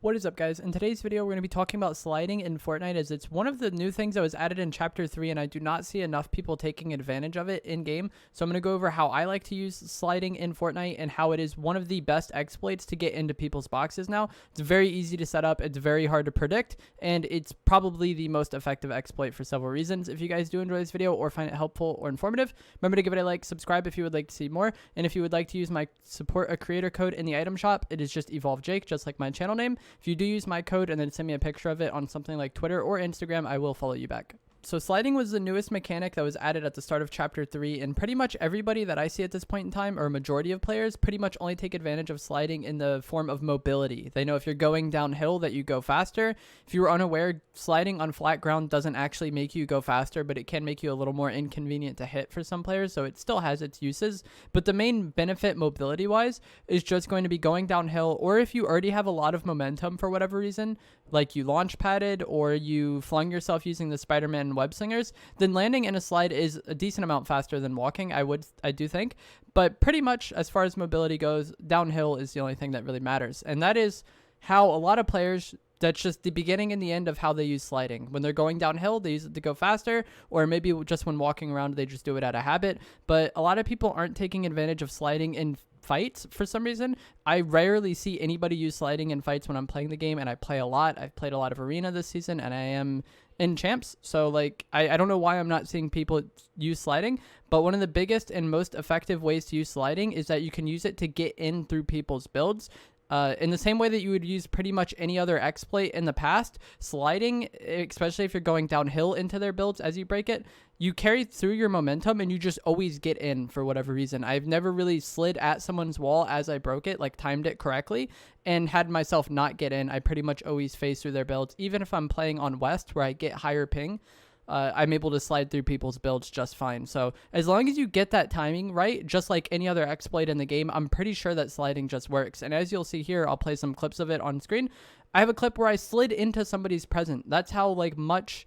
What is up, guys? In today's video, we're going to be talking about sliding in Fortnite, as it's one of the new things that was added in Chapter 3, and I do not see enough people taking advantage of it in-game. So I'm going to go over how I like to use sliding in Fortnite and how it is one of the best exploits to get into people's boxes now. It's very easy to set up, it's very hard to predict, and it's probably the most effective exploit for several reasons. If you guys do enjoy this video or find it helpful or informative, remember to give it a like, subscribe if you would like to see more, and if you would like to use my support a creator code in the item shop, it is just EvolveJake, just like my channel name. If you do use my code and then send me a picture of it on something like Twitter or Instagram, I will follow you back. So sliding was the newest mechanic that was added at the start of Chapter 3, and pretty much everybody that I see at this point in time, or a majority of players, pretty much only take advantage of sliding in the form of mobility. They know if you're going downhill that you go faster. If you were unaware, sliding on flat ground doesn't actually make you go faster, but it can make you a little more inconvenient to hit for some players, so it still has its uses. But the main benefit mobility-wise is just going to be going downhill, or if you already have a lot of momentum for whatever reason, like you launch padded or you flung yourself using the Spider-Man web slingers, then landing in a slide is a decent amount faster than walking, I do think. But pretty much as far as mobility goes, downhill is the only thing that really matters. And that is how a lot of players, that's just the beginning and the end of how they use sliding. When they're going downhill, they use it to go faster, or maybe just when walking around, they just do it out of habit. But a lot of people aren't taking advantage of sliding in fights for some reason. I rarely see anybody use sliding in fights when I'm playing the game, and I play a lot. I've played a lot of arena this season, and I am in champs, so like I don't know why I'm not seeing people use sliding. But one of the biggest and most effective ways to use sliding is that you can use it to get in through people's builds. In the same way that you would use pretty much any other exploit in the past, sliding, especially if you're going downhill into their builds as you break it, you carry through your momentum and you just always get in for whatever reason. I've never really slid at someone's wall as I broke it, like timed it correctly, and had myself not get in. I pretty much always phase through their builds. Even if I'm playing on West where I get higher ping, I'm able to slide through people's builds just fine. So as long as you get that timing right, just like any other exploit in the game, I'm pretty sure that sliding just works. And as you'll see here, I'll play some clips of it on screen. I have a clip where I slid into somebody's present. That's how like much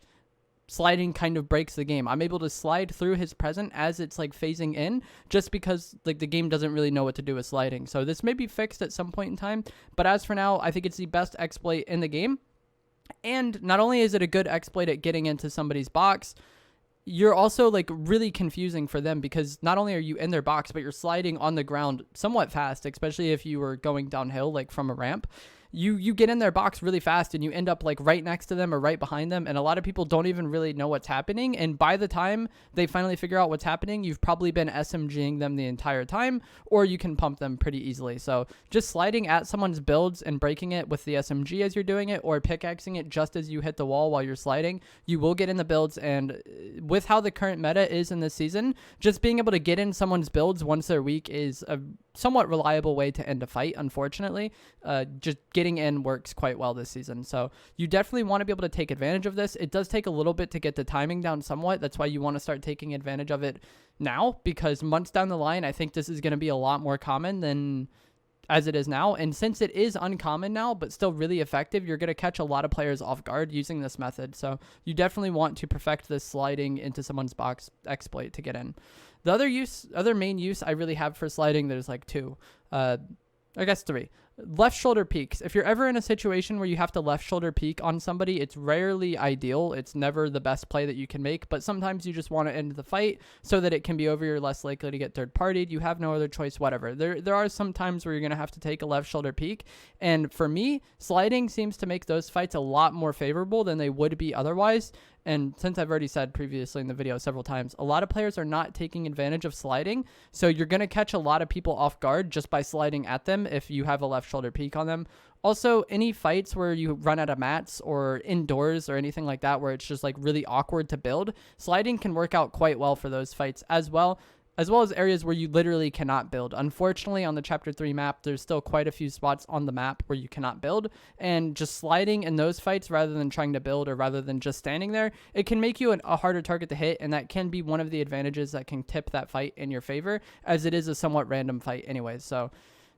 sliding kind of breaks the game. I'm able to slide through his present as it's like phasing in, just because like the game doesn't really know what to do with sliding. So this may be fixed at some point in time, but as for now, I think it's the best exploit in the game. And not only is it a good exploit at getting into somebody's box, you're also like really confusing for them, because not only are you in their box, but you're sliding on the ground somewhat fast, especially if you were going downhill like from a ramp. You get in their box really fast and you end up like right next to them or right behind them, and a lot of people don't even really know what's happening, and by the time they finally figure out what's happening, you've probably been SMGing them the entire time, or you can pump them pretty easily. So just sliding at someone's builds and breaking it with the SMG as you're doing it, or pickaxing it just as you hit the wall while you're sliding, you will get in the builds. And with how the current meta is in this season, just being able to get in someone's builds once they're weak is a somewhat reliable way to end a fight. Unfortunately, just getting in works quite well this season, so you definitely want to be able to take advantage of this. It does take a little bit to get the timing down somewhat. That's why you want to start taking advantage of it now, because months down the line, I think this is going to be a lot more common than as it is now. And since it is uncommon now, but still really effective, you're going to catch a lot of players off guard using this method. So you definitely want to perfect this sliding into someone's box exploit to get in. The other main use I really have for sliding, there's like two, I guess three. Left shoulder peeks. If you're ever in a situation where you have to left shoulder peek on somebody, it's rarely ideal. It's never the best play that you can make, but sometimes you just want to end the fight so that it can be over. You're less likely to get third partied. You have no other choice, whatever. There are some times where you're going to have to take a left shoulder peek, and for me, sliding seems to make those fights a lot more favorable than they would be otherwise. And since I've already said previously in the video several times, a lot of players are not taking advantage of sliding, so you're going to catch a lot of people off guard just by sliding at them if you have a left shoulder peek on them. Also, any fights where you run out of mats or indoors or anything like that where it's just like really awkward to build, sliding can work out quite well for those fights as well as areas where you literally cannot build. Unfortunately, on the Chapter 3 map, there's still quite a few spots on the map where you cannot build, and just sliding in those fights rather than trying to build, or rather than just standing there, it can make you a harder target to hit, and that can be one of the advantages that can tip that fight in your favor, as it is a somewhat random fight anyways. So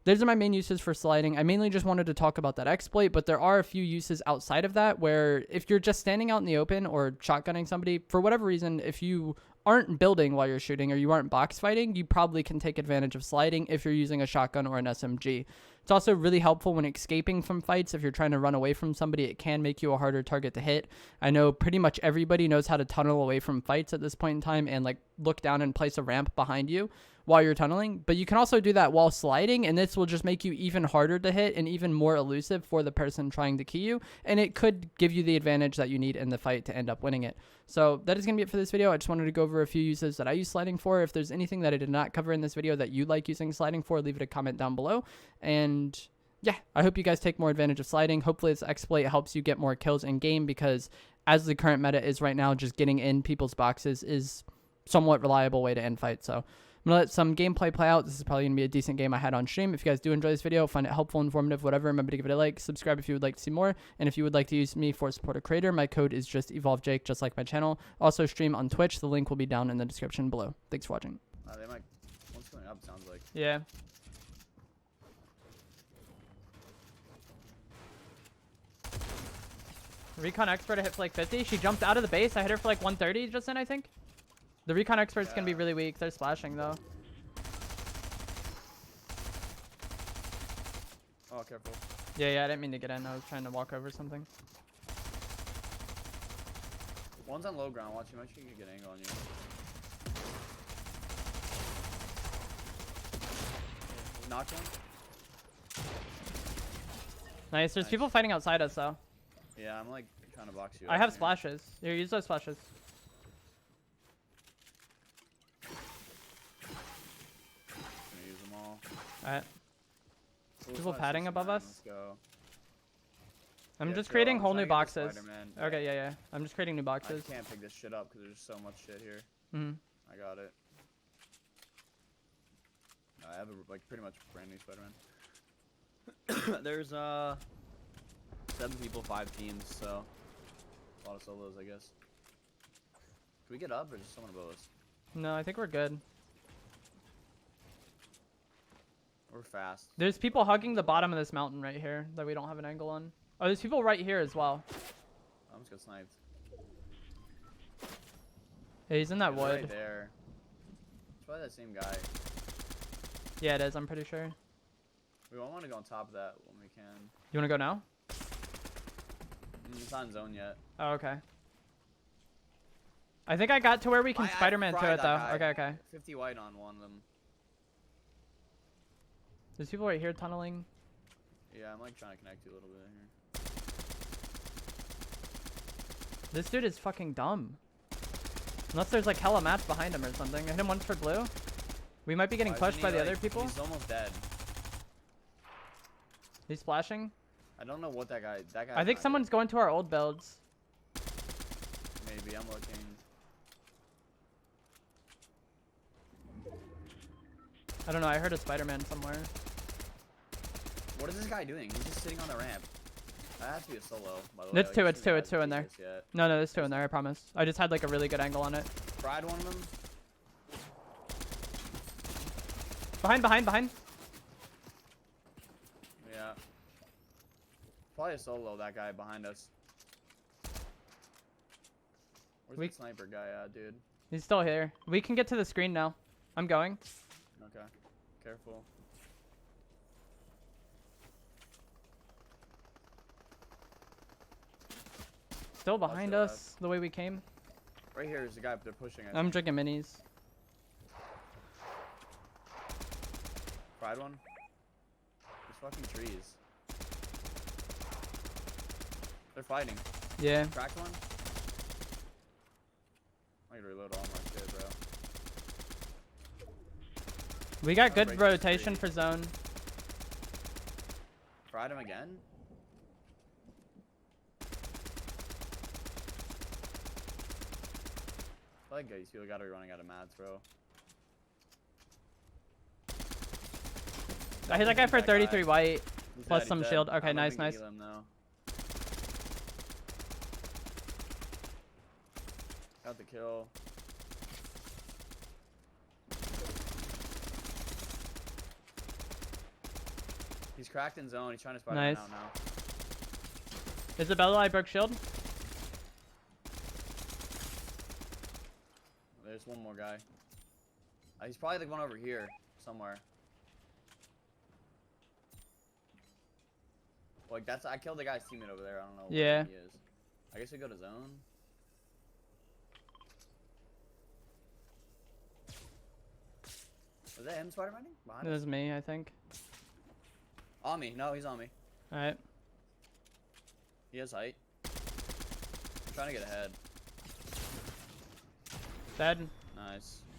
those are my main uses for sliding. I mainly just wanted to talk about that exploit, but there are a few uses outside of that where if you're just standing out in the open or shotgunning somebody, for whatever reason, if you aren't building while you're shooting or you aren't box fighting, you probably can take advantage of sliding if you're using a shotgun or an SMG. It's also really helpful when escaping from fights. If you're trying to run away from somebody, it can make you a harder target to hit. I know pretty much everybody knows how to tunnel away from fights at this point in time and like look down and place a ramp behind you while you're tunneling, but you can also do that while sliding, and this will just make you even harder to hit and even more elusive for the person trying to key you, and it could give you the advantage that you need in the fight to end up winning it. So that is going to be it for this video. I just wanted to go over a few uses that I use sliding for. If there's anything that I did not cover in this video that you like using sliding for, leave it a comment down below. And yeah, I hope you guys take more advantage of sliding. Hopefully this exploit helps you get more kills in game, because as the current meta is right now, just getting in people's boxes is somewhat reliable way to end fights. So I'm going to let some gameplay play out. This is probably going to be a decent game I had on stream. If you guys do enjoy this video, find it helpful, informative, whatever, remember to give it a like, subscribe if you would like to see more, and if you would like to use me for support a creator, my code is just EvolveJake, just like my channel. Also stream on Twitch. The link will be down in the description below. Thanks for watching. They might. One's coming up, sounds like. Yeah. Recon expert, I hit for like 50. She jumped out of the base. I hit her for like 130 just then, I think. The recon expert's gonna be really weak. They're splashing though. Oh, careful. Yeah, I didn't mean to get in. I was trying to walk over something. One's on low ground. Watch, you might get an angle on you. Knocked one. Nice. There's people fighting outside us though. Yeah, I'm like trying to box you. I have splashes. Here, use those splashes. Use them all. Alright. Ooh, People padding above us? Let's go. I'm Yeah, just chill. creating I'm whole trying new to get the boxes. Spider-Man. Okay, yeah. I'm just creating new boxes. I can't pick this shit up because there's so much shit here. I got it. I have a, like pretty much brand new Spider-Man. There's 7 people, 5 teams, so a lot of solos, I guess. Can we get up or just someone above us? No, I think we're good. We're fast. There's people hugging the bottom of this mountain right here that we don't have an angle on. Oh, there's people right here as well. I almost got sniped. Yeah, he's in that wood. Right there. It's probably that same guy. Yeah, it is. I'm pretty sure. We won't want to go on top of that when we can. You want to go now? It's not in zone yet. Oh, okay. I think I got to where we can I Spider-Man through fried it that though. guy. Okay. 50 white on one of them. There's people right here tunneling. Yeah, I'm like trying to connect you a little bit here. This dude is fucking dumb. Unless there's like hella mats behind him or something. I hit him once for blue. We might be getting pushed by the other people. He's almost dead. He's splashing. I don't know what that guy. I think someone's going to our old builds. Maybe I'm looking. I don't know. I heard a Spider-Man somewhere. What is this guy doing? He's just sitting on the ramp. That has to be a solo, by the way. It's two. It's two in there. No, there's two in there. I promise. I just had like a really good angle on it. Fried one of them. Behind. Yeah. Probably a solo, that guy behind us. Where's the sniper guy at, dude? He's still here. We can get to the screen now. I'm going. Okay. Careful. Still behind us, the way we came. Right here is the guy they're pushing. I'm drinking minis. Fried one. There's fucking trees. They're fighting. Yeah. Cracked one. I need to reload all my shit, bro. We got good rotation for zone. Fried him again. I feel like these people gotta be running out of mats, bro. I hit that guy for 33 white. He's Plus dead, some he's dead. shield. I Okay, don't nice, think we nice. heal him, though. Got the kill. He's cracked in zone. He's trying to spider Nice. out now. Isabella, I broke shield. There's one more guy. He's probably like one over here somewhere. Like that's I killed the guy's teammate over there. I don't know Yeah. where he is. I guess we go to zone. Was that him Spider-Maning? Behind It us? was me, I think. On me. No, he's on me. All right. He has height. I'm trying to get ahead. Dead. Nice.